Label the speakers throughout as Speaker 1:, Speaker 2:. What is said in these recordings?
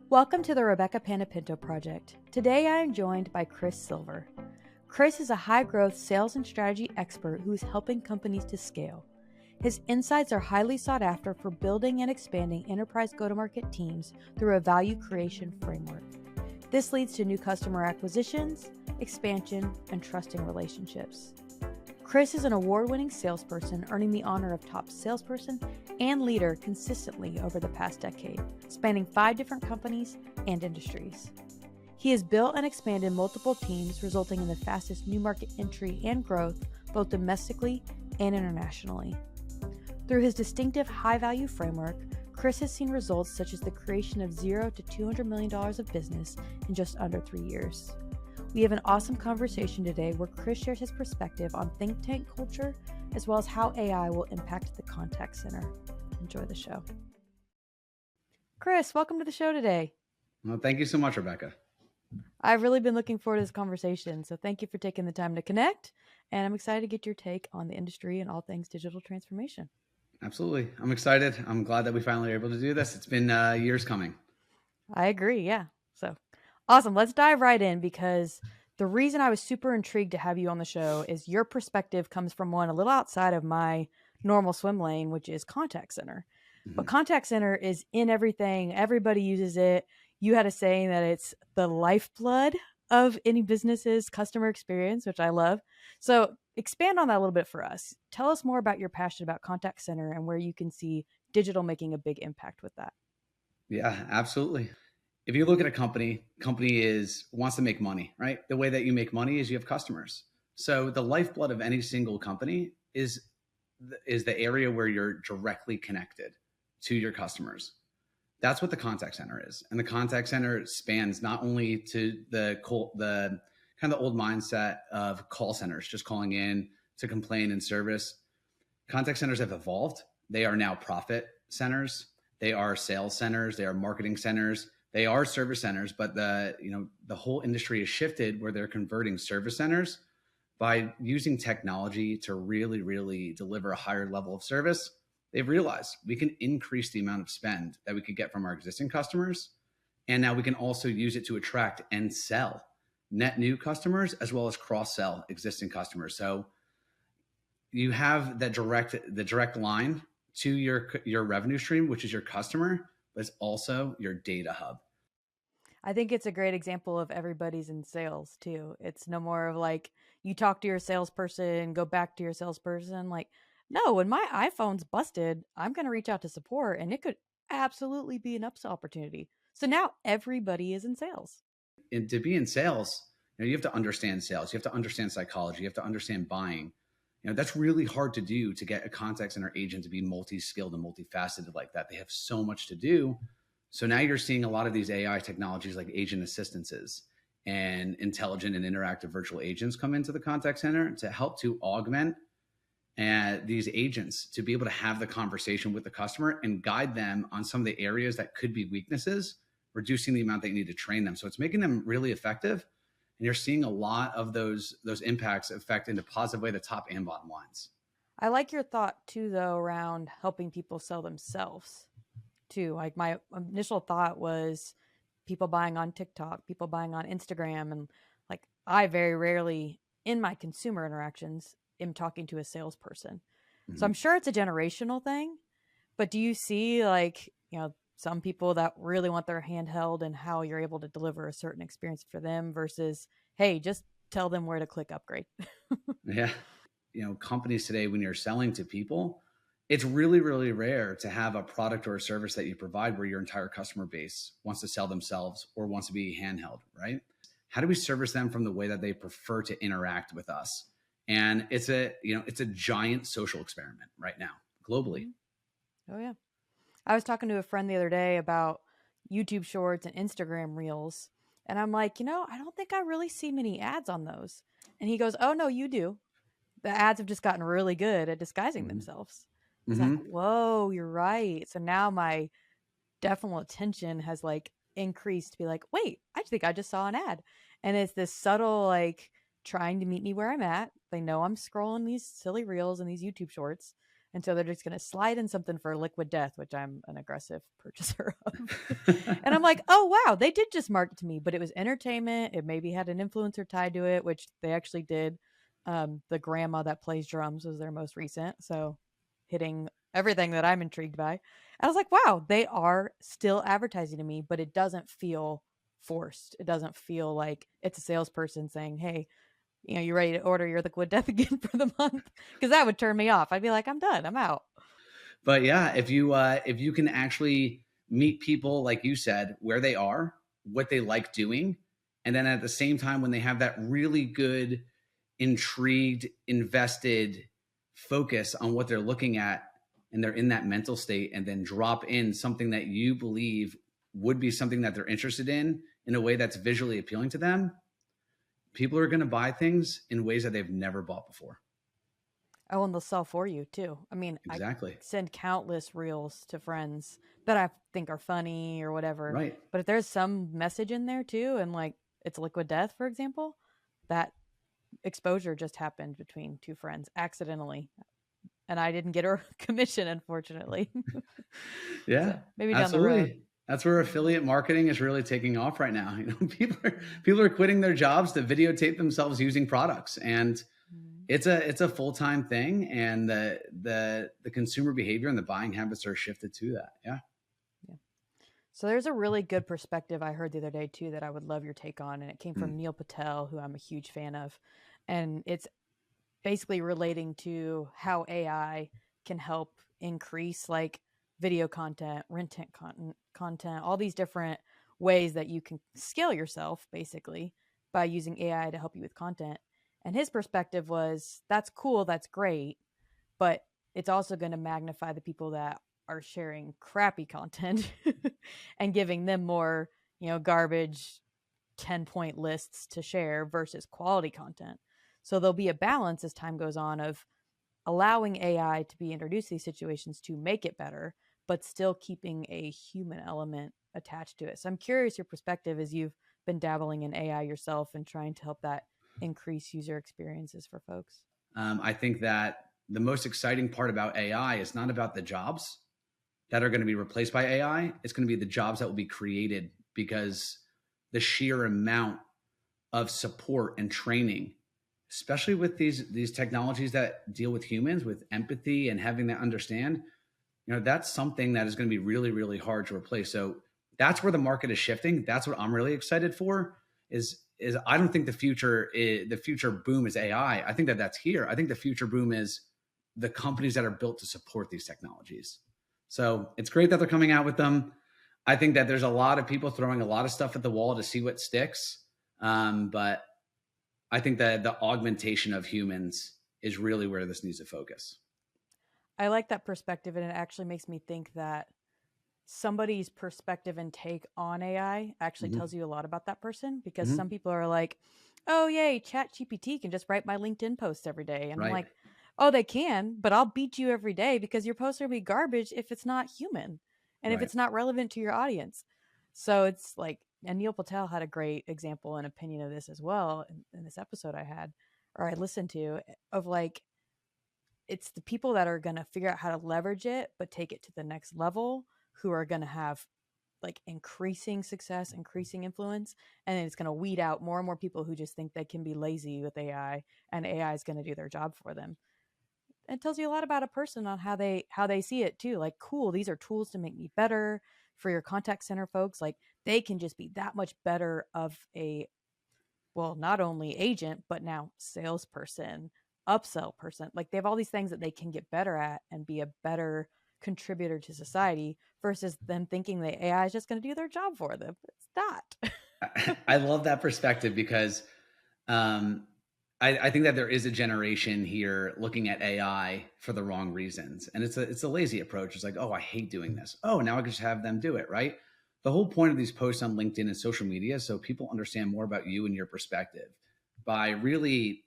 Speaker 1: Welcome to the Rebecca Panapinto Project. Today I am joined by Chris Silver. Chris is a high-growth sales and strategy expert who is helping companies to scale. His insights are highly sought after for building and expanding enterprise go-to-market teams through a value creation framework. This leads to new customer acquisitions, expansion, and trusting relationships. Chris is an award-winning salesperson, earning the honor of top salesperson and leader consistently over the past decade, spanning 5 different companies and industries. He has built and expanded multiple teams, resulting in the fastest new market entry and growth, both domestically and internationally. Through his distinctive high-value framework, Chris has seen results such as the creation of $0 to $200 million of business in just under 3 years. We have an awesome conversation today where Chris shares his perspective on think tank culture, as well as how AI will impact the contact center. Enjoy the show. Chris, welcome to the show today.
Speaker 2: Well, thank you so much, Rebecca.
Speaker 1: I've really been looking forward to this conversation, so thank you for taking the time to connect, and I'm excited to get your take on the industry and all things digital transformation.
Speaker 2: Absolutely. I'm excited. I'm glad that we finally are able to do this. It's been years coming.
Speaker 1: I agree, yeah. So awesome. Let's dive right in, because the reason I was super intrigued to have you on the show is your perspective comes from one a little outside of my normal swim lane, which is contact center. But contact center is in everything. Everybody uses it. You had a saying that it's the lifeblood of any business's customer experience, which I love. So expand on that a little bit for us. Tell us more about your passion about contact center and where you can see digital making a big impact with that.
Speaker 2: Yeah, absolutely. If you look at a company wants to make money, right? The way that you make money is you have customers. So the lifeblood of any single company is the area where you're directly connected to your customers. That's what the contact center is. And the contact center spans not only to the kind of the old mindset of call centers, just calling in to complain and service. Contact centers have evolved. They are now profit centers. They are sales centers. They are marketing centers. They are service centers, but the whole industry has shifted where they're converting service centers by using technology to really, really deliver a higher level of service. They've realized we can increase the amount of spend that we could get from our existing customers. And now we can also use it to attract and sell net new customers, as well as cross-sell existing customers. So you have the direct line to your revenue stream, which is your customer, but it's also your data hub.
Speaker 1: I think it's a great example of everybody's in sales too. It's no more of like you talk to your salesperson, go back to your salesperson. Like, no, when my iPhone's busted, I'm going to reach out to support, and it could absolutely be an upsell opportunity. So now everybody is in sales.
Speaker 2: And to be in sales, you have to understand sales. You have to understand psychology. You have to understand buying. That's really hard to do, to get a contact center agent to be multi-skilled and multifaceted like that. They have so much to do. So now you're seeing a lot of these AI technologies like agent assistances and intelligent and interactive virtual agents come into the contact center to help to augment these agents to be able to have the conversation with the customer and guide them on some of the areas that could be weaknesses, reducing the amount they need to train them. So it's making them really effective. And you're seeing a lot of those impacts affect in a positive way the top and bottom lines.
Speaker 1: I like your thought too, though, around helping people sell themselves too. Like my initial thought was people buying on TikTok, people buying on Instagram. And like, I very rarely in my consumer interactions am talking to a salesperson. So I'm sure it's a generational thing, but do you see some people that really want their hand held and how you're able to deliver a certain experience for them versus, hey, just tell them where to click upgrade?
Speaker 2: Yeah. Companies today, when you're selling to people, it's really, really rare to have a product or a service that you provide where your entire customer base wants to sell themselves or wants to be handheld, right? How do we service them from the way that they prefer to interact with us? And it's a giant social experiment right now, globally.
Speaker 1: Oh, yeah. I was talking to a friend the other day about YouTube Shorts and Instagram Reels. And I'm like, I don't think I really see many ads on those. And he goes, oh, no, you do. The ads have just gotten really good at disguising themselves. It's like, whoa, you're right. So now my definite attention has increased to be like, wait, I think I just saw an ad. And it's this subtle, trying to meet me where I'm at. They know I'm scrolling these silly reels and these YouTube shorts. And so they're just going to slide in something for liquid death, which I'm an aggressive purchaser of. And I'm like, oh, wow, they did just market to me, but it was entertainment. It maybe had an influencer tied to it, which they actually did. The grandma that plays drums was their most recent. So hitting everything that I'm intrigued by. I was like, wow, they are still advertising to me, but it doesn't feel forced. It doesn't feel like it's a salesperson saying, hey, you ready to order your liquid death again for the month? Because that would turn me off. I'd be like, I'm done. I'm out.
Speaker 2: But yeah, if you can actually meet people, like you said, where they are, what they like doing, and then at the same time, when they have that really good, intrigued, invested focus on what they're looking at, and they're in that mental state, and then drop in something that you believe would be something that they're interested in a way that's visually appealing to them, people are going to buy things in ways that they've never bought before.
Speaker 1: Oh, and they'll sell for you too. I mean,
Speaker 2: Exactly.
Speaker 1: I send countless reels to friends that I think are funny or whatever.
Speaker 2: Right.
Speaker 1: But if there's some message in there too, and like it's liquid death, for example, that exposure just happened between two friends accidentally. And I didn't get a commission, unfortunately.
Speaker 2: Yeah,
Speaker 1: So maybe down the road.
Speaker 2: absolutely. That's where affiliate marketing is really taking off right now. People are quitting their jobs to videotape themselves using products, and it's a full-time thing. And the consumer behavior and the buying habits are shifted to that. Yeah.
Speaker 1: Yeah. So there's a really good perspective I heard the other day too that I would love your take on, and it came from Neil Patel, who I'm a huge fan of, and it's basically relating to how AI can help increase like video content, Rethink content, all these different ways that you can scale yourself basically by using AI to help you with content. And his perspective was that's cool, that's great, but it's also going to magnify the people that are sharing crappy content and giving them more, garbage 10-point lists to share versus quality content. So there'll be a balance as time goes on of allowing AI to be introduced to these situations to make it better, but still keeping a human element attached to it. So I'm curious your perspective as you've been dabbling in AI yourself and trying to help that increase user experiences for folks.
Speaker 2: I think that the most exciting part about AI is not about the jobs that are going to be replaced by AI. It's going to be the jobs that will be created, because the sheer amount of support and training, especially with these technologies that deal with humans, with empathy and having that understand, that's something that is going to be really, really hard to replace. So that's where the market is shifting. That's what I'm really excited for. Is I don't think the future boom is AI. I think that's here. I think the future boom is the companies that are built to support these technologies. So it's great that they're coming out with them. I think that there's a lot of people throwing a lot of stuff at the wall to see what sticks. But I think that the augmentation of humans is really where this needs to focus.
Speaker 1: I like that perspective, and it actually makes me think that somebody's perspective and take on AI actually tells you a lot about that person, because some people are like, oh, yay, ChatGPT can just write my LinkedIn posts every day. And I'm like, oh, they can, but I'll beat you every day because your posts are going to be garbage if it's not human and if it's not relevant to your audience. So it's like, and Neil Patel had a great example and opinion of this as well in this episode I listened to, of like, it's the people that are going to figure out how to leverage it, but take it to the next level, who are going to have like increasing success, increasing influence. And then it's going to weed out more and more people who just think they can be lazy with AI, and AI is going to do their job for them. It tells you a lot about a person on how they see it too. Like, cool, these are tools to make me better. For your contact center folks, like, they can just be that much better of a, well, not only agent, but now salesperson, upsell person. Like, they have all these things that they can get better at and be a better contributor to society, versus them thinking that AI is just going to do their job for them. It's not.
Speaker 2: I love that perspective, because I think that there is a generation here looking at AI for the wrong reasons. And it's a lazy approach. It's like, oh, I hate doing this. Oh, now I can just have them do it, right? The whole point of these posts on LinkedIn and social media is so people understand more about you and your perspective, by really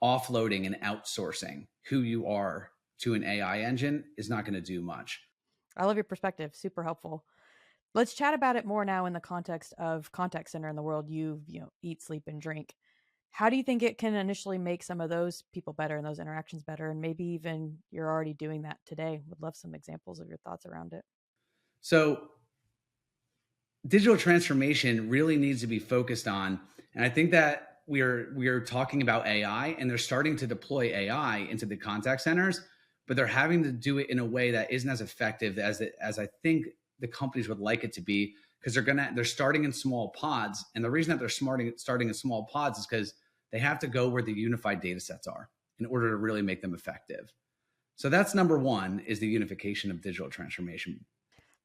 Speaker 2: offloading and outsourcing who you are to an AI engine is not going to do much.
Speaker 1: I love your perspective. Super helpful. Let's chat about it more now in the context of contact center in the world you eat, sleep, and drink. How do you think it can initially make some of those people better and those interactions better? And maybe even you're already doing that today. Would love some examples of your thoughts around it.
Speaker 2: So digital transformation really needs to be focused on, and I think that we are talking about AI, and they're starting to deploy AI into the contact centers, but they're having to do it in a way that isn't as effective as I think the companies would like it to be, because they're starting in small pods, and the reason that they're starting in small pods is because they have to go where the unified data sets are in order to really make them effective. So that's number one, is the unification of digital transformation.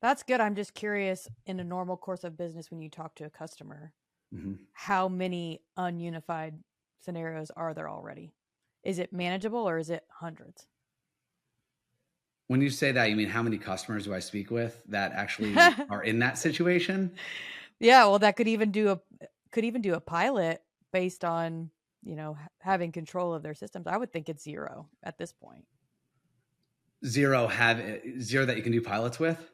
Speaker 1: That's good. I'm just curious, in a normal course of business, when you talk to a customer,
Speaker 2: Mm-hmm.
Speaker 1: how many ununified scenarios are there already? Is it manageable or is it hundreds?
Speaker 2: When you say that, you mean how many customers do I speak with that actually are in that situation?
Speaker 1: Yeah, well, that could even do a pilot based on, having control of their systems. I would think it's zero at this point.
Speaker 2: Zero that you can do pilots with?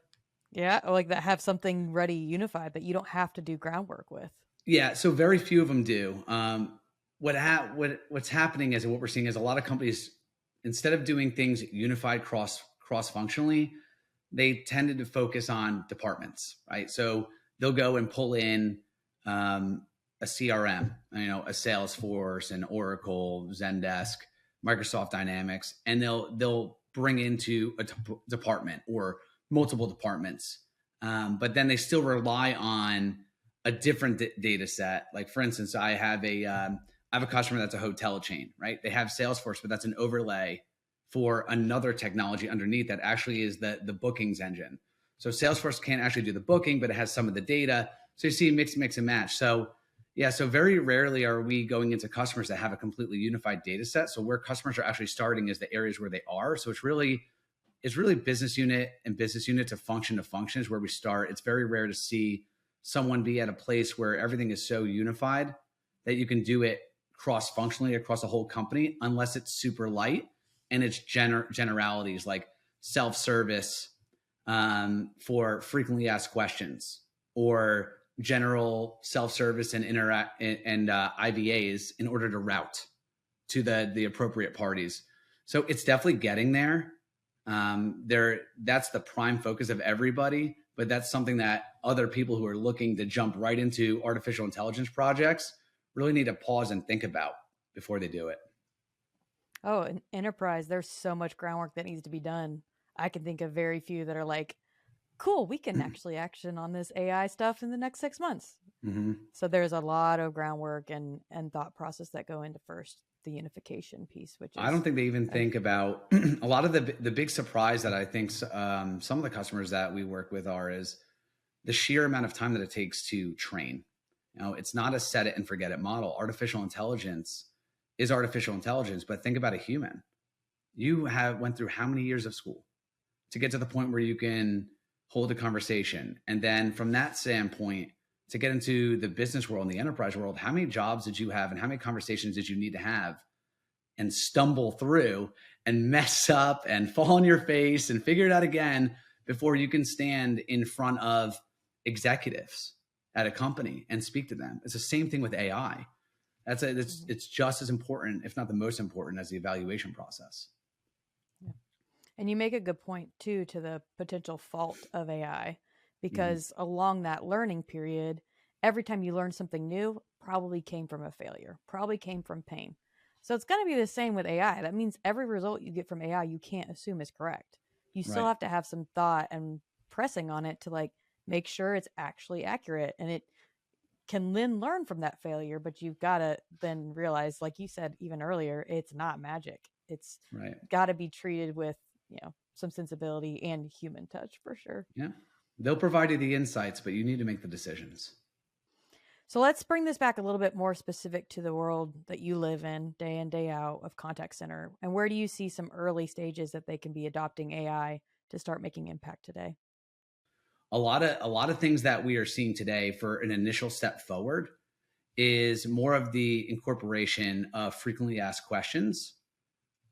Speaker 1: Yeah, or like that have something ready unified that you don't have to do groundwork with.
Speaker 2: Yeah, so very few of them do. What's happening is, what we're seeing is, a lot of companies, instead of doing things unified cross functionally, they tended to focus on departments, right? So they'll go and pull in a CRM, a Salesforce, an Oracle, Zendesk, Microsoft Dynamics, and they'll bring into a department or multiple departments, but then they still rely on a different data set. Like, for instance, I have a customer that's a hotel chain, right? They have Salesforce, but that's an overlay for another technology underneath that actually is the bookings engine. So Salesforce can't actually do the booking, but it has some of the data. So you see mix and match. So yeah, so very rarely are we going into customers that have a completely unified data set. So where customers are actually starting is the areas where they are. So it's really business unit to function is where we start. It's very rare to see someone be at a place where everything is so unified that you can do it cross functionally across a whole company, unless it's super light and it's generalities like self-service for frequently asked questions, or general self-service and IVAs in order to route to the appropriate parties. So it's definitely getting there. That's the prime focus of everybody, but that's something that other people who are looking to jump right into artificial intelligence projects really need to pause and think about before they do it.
Speaker 1: Oh, an enterprise, there's so much groundwork that needs to be done. I can think of very few that are like, cool, we can actually action on this AI stuff in the next 6 months.
Speaker 2: Mm-hmm.
Speaker 1: So there's a lot of groundwork and thought process that go into first the unification piece, which is,
Speaker 2: I don't think they even think about a lot of the big surprise that I think some of the customers that we work with is the sheer amount of time that it takes to train. It's not a set it and forget it model. Artificial intelligence is artificial intelligence, but think about a human. You went through how many years of school to get to the point where you can hold a conversation? And then from that standpoint, to get into the business world and the enterprise world, how many jobs did you have and how many conversations did you need to have and stumble through and mess up and fall on your face and figure it out again before you can stand in front of executives at a company and speak to them? It's the same thing with AI. It's just as important, if not the most important, as the evaluation process.
Speaker 1: Yeah. And you make a good point too, to the potential fault of AI, because along that learning period, every time you learn something new, probably came from a failure, probably came from pain. So it's going to be the same with AI. That means every result you get from AI, you can't assume is correct. You still have to have some thought and pressing on it to like make sure it's actually accurate. And it can then learn from that failure, but you've got to then realize, like you said even earlier, it's not magic. It's got to be treated with, some sensibility and human touch for sure.
Speaker 2: Yeah. They'll provide you the insights, but you need to make the decisions.
Speaker 1: So let's bring this back a little bit more specific to the world that you live in day out of contact center. And where do you see some early stages that they can be adopting AI to start making impact today?
Speaker 2: A lot of things that we are seeing today for an initial step forward is more of the incorporation of frequently asked questions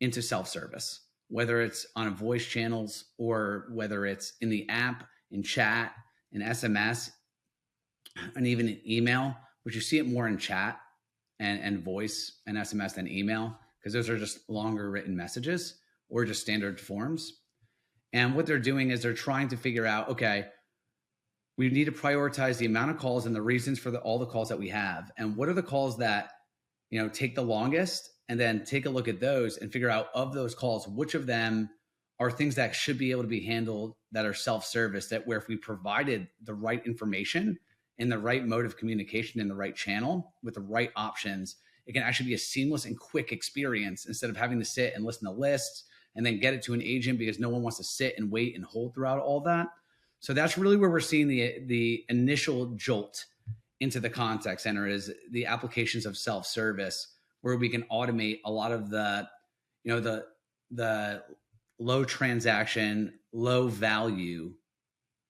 Speaker 2: into self-service, whether it's on voice channels or whether it's in the app, in chat, in SMS, and even in email, which you see it more in chat. and voice and SMS than email, because those are just longer written messages or just standard forms. And what they're doing is they're trying to figure out, okay, we need to prioritize the amount of calls and the reasons for all the calls that we have. And what are the calls that, take the longest, and then take a look at those and figure out, of those calls, which of them are things that should be able to be handled that are self-service, that where if we provided the right information in the right mode of communication in the right channel with the right options, it can actually be a seamless and quick experience instead of having to sit and listen to lists and then get it to an agent because no one wants to sit and wait and hold throughout all that. So that's really where we're seeing the initial jolt into the contact center, is the applications of self-service, where we can automate a lot of the low transaction, low value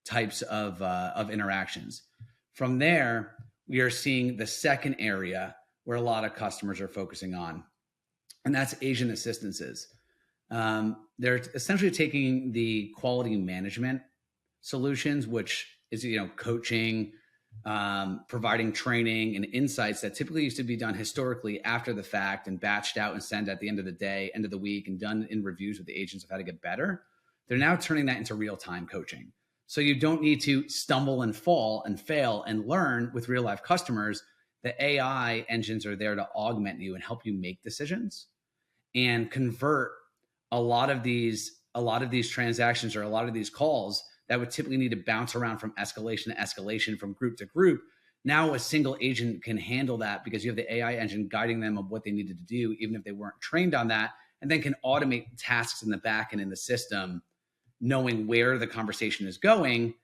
Speaker 2: types of interactions. From there, we are seeing the second area where a lot of customers are focusing on, and that's agent assistances. They're essentially taking the quality management solutions, which is, coaching, providing training and insights that typically used to be done historically after the fact and batched out and sent at the end of the day, end of the week, and done in reviews with the agents of how to get better. They're now turning that into real-time coaching. So you don't need to stumble and fall and fail and learn with real life customers. The AI engines are there to augment you and help you make decisions and convert a lot of these transactions or a lot of these calls that would typically need to bounce around from escalation to escalation, from group to group. Now a single agent can handle that because you have the AI engine guiding them of what they needed to do, even if they weren't trained on that, and then can automate tasks in the back and in the system, knowing where the conversation is going,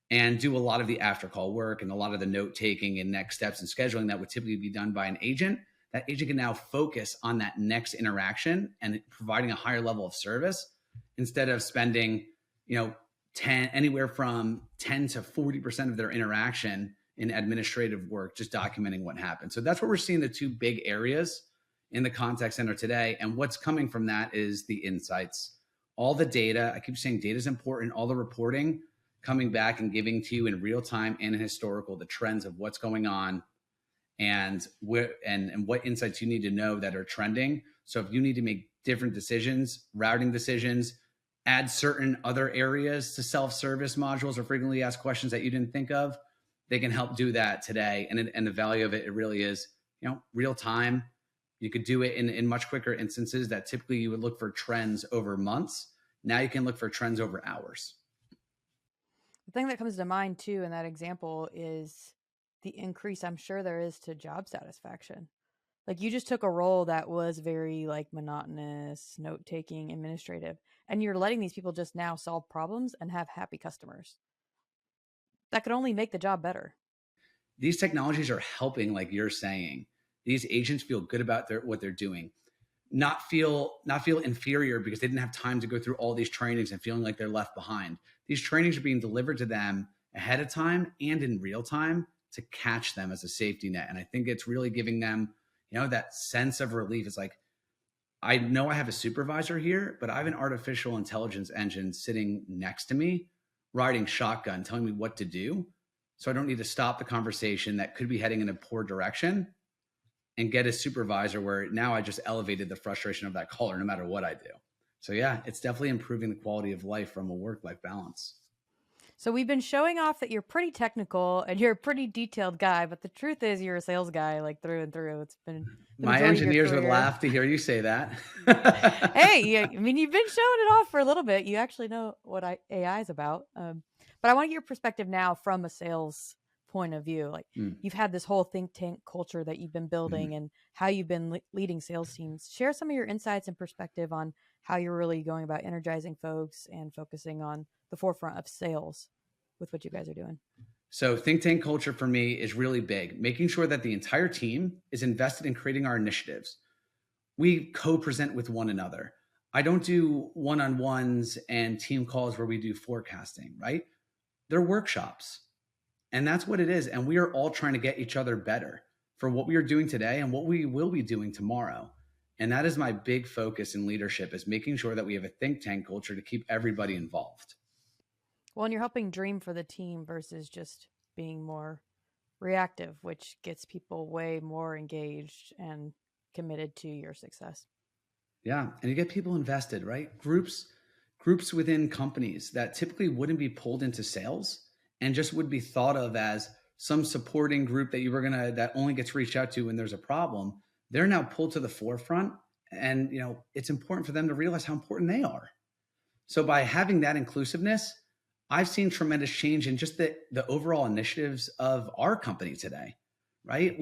Speaker 2: and do a lot of the after call work and a lot of the note taking and next steps and scheduling that would typically be done by an agent. That agent can now focus on that next interaction and providing a higher level of service instead of spending, anywhere from 10 to 40% of their interaction in administrative work, just documenting what happened. So that's where we're seeing the two big areas in the contact center today. And what's coming from that is the insights, all the data. I keep saying data is important. All the reporting coming back and giving to you in real time and in historical, the trends of what's going on and where and what insights you need to know that are trending. So if you need to make different decisions, routing decisions, add certain other areas to self-service modules or frequently asked questions that you didn't think of, they can help do that today. And the value of it really is, real time. You could do it in much quicker instances that typically you would look for trends over months. Now you can look for trends over hours.
Speaker 1: The thing that comes to mind too in that example is the increase I'm sure there is to job satisfaction. Like, you just took a role that was very monotonous, note-taking, administrative, and you're letting these people just now solve problems and have happy customers. That could only make the job better.
Speaker 2: These technologies are helping, like you're saying. These agents feel good about what they're doing, not feel inferior because they didn't have time to go through all these trainings and feeling like they're left behind. These trainings are being delivered to them ahead of time and in real time to catch them as a safety net. And I think it's really giving them, that sense of relief. It's like, I know I have a supervisor here, but I have an artificial intelligence engine sitting next to me, riding shotgun, telling me what to do. So I don't need to stop the conversation that could be heading in a poor direction and get a supervisor where now I just elevated the frustration of that caller no matter what I do. So yeah, it's definitely improving the quality of life from a work-life balance.
Speaker 1: So we've been showing off that you're pretty technical and you're a pretty detailed guy, but the truth is you're a sales guy, through and through. It's been
Speaker 2: my engineers would laugh to hear you say that.
Speaker 1: Hey, I mean, you've been showing it off for a little bit. You actually know what AI is about. But I want to get your perspective now from a sales point of view. You've had this whole think tank culture that you've been building and how you've been leading sales teams. Share some of your insights and perspective on how you're really going about energizing folks and focusing on the forefront of sales with what you guys are doing.
Speaker 2: So think tank culture for me is really big, making sure that the entire team is invested in creating our initiatives. We co-present with one another. I don't do one-on-ones and team calls where we do forecasting, right? They're workshops. And that's what it is. And we are all trying to get each other better for what we are doing today and what we will be doing tomorrow. And that is my big focus in leadership, is making sure that we have a think tank culture to keep everybody involved.
Speaker 1: Well, and you're helping dream for the team versus just being more reactive, which gets people way more engaged and committed to your success.
Speaker 2: Yeah. And you get people invested, right? Groups within companies that typically wouldn't be pulled into sales and just would be thought of as some supporting group that that only gets reached out to when there's a problem. They're now pulled to the forefront. And, it's important for them to realize how important they are. So by having that inclusiveness, I've seen tremendous change in just the overall initiatives of our company today, right?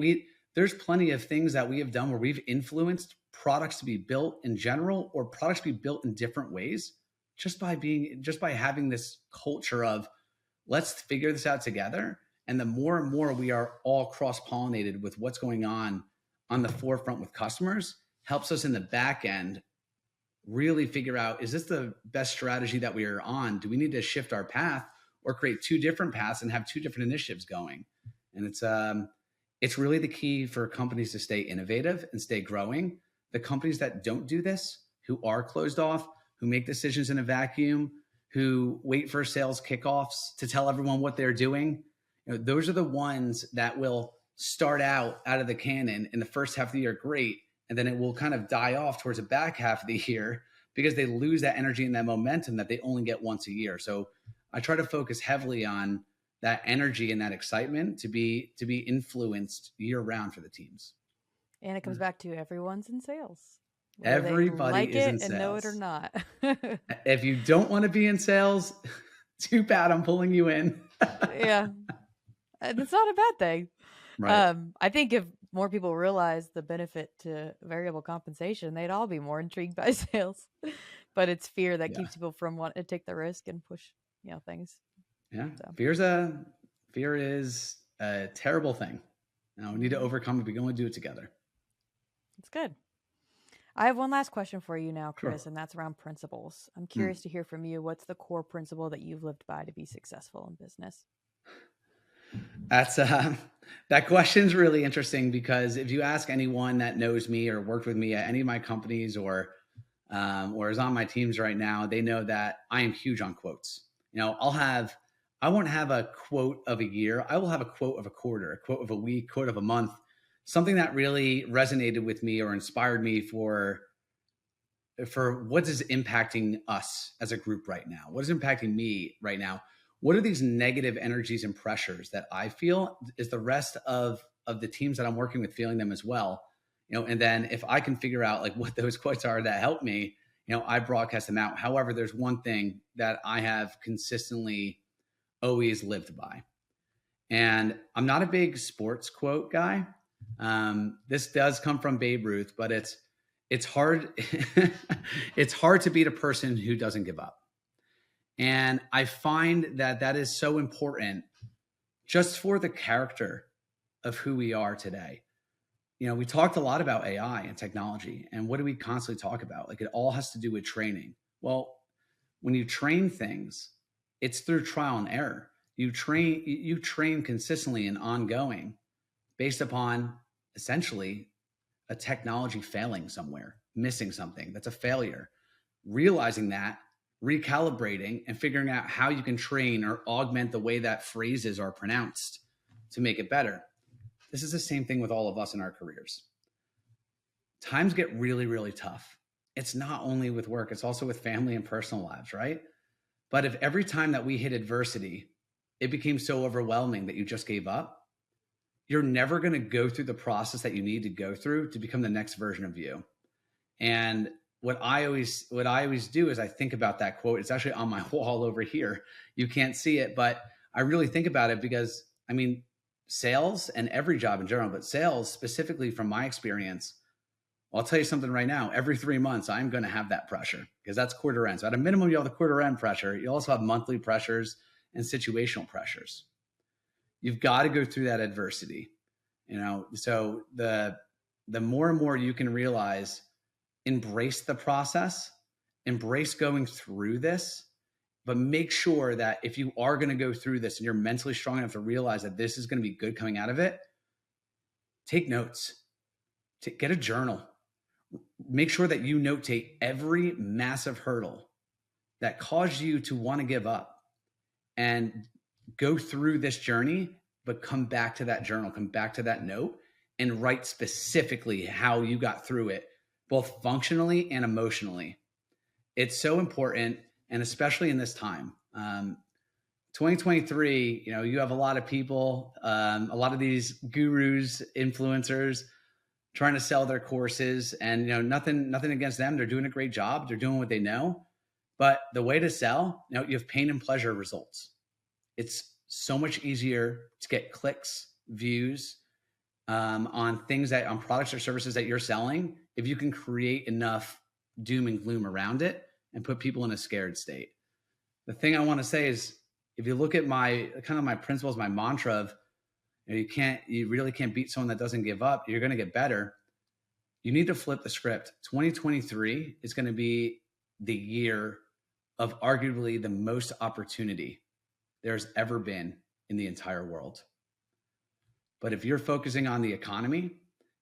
Speaker 2: There's plenty of things that we have done where we've influenced products to be built in general or products to be built in different ways just by having this culture of let's figure this out together. And the more and more we are all cross-pollinated with what's going on the forefront with customers, helps us in the back end really figure out, is this the best strategy that we are on? Do we need to shift our path or create two different paths and have two different initiatives going? And it's really the key for companies to stay innovative and stay growing. The companies that don't do this, who are closed off, who make decisions in a vacuum, who wait for sales kickoffs to tell everyone what they're doing, those are the ones that will start out of the cannon in the first half of the year great, and then it will kind of die off towards the back half of the year because they lose that energy and that momentum that they only get once a year. So I try to focus heavily on that energy and that excitement to be influenced year round for the teams.
Speaker 1: And it comes back to everyone's in sales.
Speaker 2: Everybody is in sales.
Speaker 1: And know it or not.
Speaker 2: If you don't want to be in sales, too bad, I'm pulling you in.
Speaker 1: Yeah. It's not a bad thing.
Speaker 2: Right.
Speaker 1: I think if more people realize the benefit to variable compensation, they'd all be more intrigued by sales. But it's fear that keeps people from wanting to take the risk and push, things.
Speaker 2: Yeah. So. Fear is a terrible thing. Now we need to overcome it. We can only do it together.
Speaker 1: That's good. I have one last question for you now, Chris,
Speaker 2: Sure.
Speaker 1: and that's around principles. I'm curious to hear from you. What's the core principle that you've lived by to be successful in business?
Speaker 2: That's that question's really interesting because if you ask anyone that knows me or worked with me at any of my companies or is on my teams right now, they know that I am huge on quotes. I won't have a quote of a year. I will have a quote of a quarter, a quote of a week, quote of a month, something that really resonated with me or inspired me for what is impacting us as a group right now. What is impacting me right now? What are these negative energies and pressures that I feel? Is the rest of the teams that I'm working with feeling them as well? And then if I can figure out like what those quotes are that help me, I broadcast them out. However, there's one thing that I have consistently always lived by. And I'm not a big sports quote guy. This does come from Babe Ruth, but it's hard. It's hard to beat a person who doesn't give up. And I find that is so important just for the character of who we are today. We talked a lot about AI and technology, and what do we constantly talk about? Like it all has to do with training. Well, when you train things, it's through trial and error. You train consistently and ongoing based upon essentially a technology failing somewhere, missing something. That's a failure. Realizing that, recalibrating, and figuring out how you can train or augment the way that phrases are pronounced to make it better. This is the same thing with all of us in our careers. Times get really, really tough. It's not only with work, it's also with family and personal lives, right? But if every time that we hit adversity, it became so overwhelming that you just gave up, you're never going to go through the process that you need to go through to become the next version of you. And what I always do is I think about that quote. It's actually on my wall over here. You can't see it, but I really think about it because, sales and every job in general, but sales specifically from my experience, I'll tell you something right now. Every 3 months, I'm going to have that pressure because that's quarter end. So at a minimum, you have the quarter end pressure. You also have monthly pressures and situational pressures. You've got to go through that adversity, so the more and more you can realize, embrace the process, embrace going through this, but make sure that if you are going to go through this and you're mentally strong enough to realize that this is going to be good coming out of it, take notes, get a journal, make sure that you notate every massive hurdle that caused you to want to give up and go through this journey but come back to that journal, come back to that note, and write specifically how you got through it, both functionally and emotionally. It's so important, and especially in this time. 2023, you have a lot of people, a lot of these gurus, influencers trying to sell their courses, and nothing against them. They're doing a great job. They're doing what they know. But the way to sell, you have pain and pleasure results. It's so much easier to get clicks, views on products or services that you're selling if you can create enough doom and gloom around it and put people in a scared state. The thing I want to say is, if you look at my principles, my mantra of, you really can't beat someone that doesn't give up. You're going to get better. You need to flip the script. 2023 is going to be the year of arguably the most opportunity there's ever been in the entire world. But if you're focusing on the economy,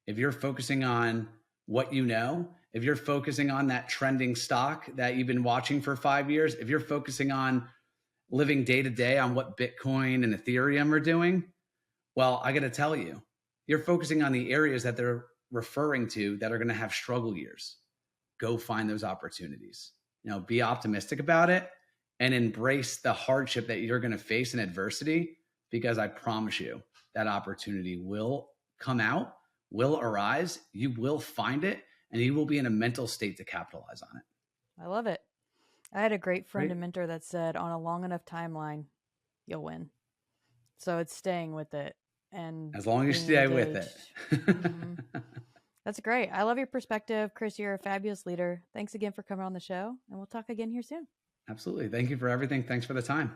Speaker 2: if you're focusing on what if you're focusing on that trending stock that you've been watching for 5 years, if you're focusing on living day to day on what Bitcoin and Ethereum are doing, well, I got to tell you, you're focusing on the areas that they're referring to that are going to have struggle years. Go find those opportunities. Be optimistic about it and embrace the hardship that you're going to face in adversity, because I promise you that opportunity will come out, will arise, you will find it, and you will be in a mental state to capitalize on it.
Speaker 1: I love it. I had a great friend and mentor that said, on a long enough timeline, you'll win. So it's staying with it. And
Speaker 2: as long as you stay with it.
Speaker 1: Mm-hmm. That's great. I love your perspective. Chris, you're a fabulous leader. Thanks again for coming on the show, and we'll talk again here soon.
Speaker 2: Absolutely. Thank you for everything. Thanks for the time.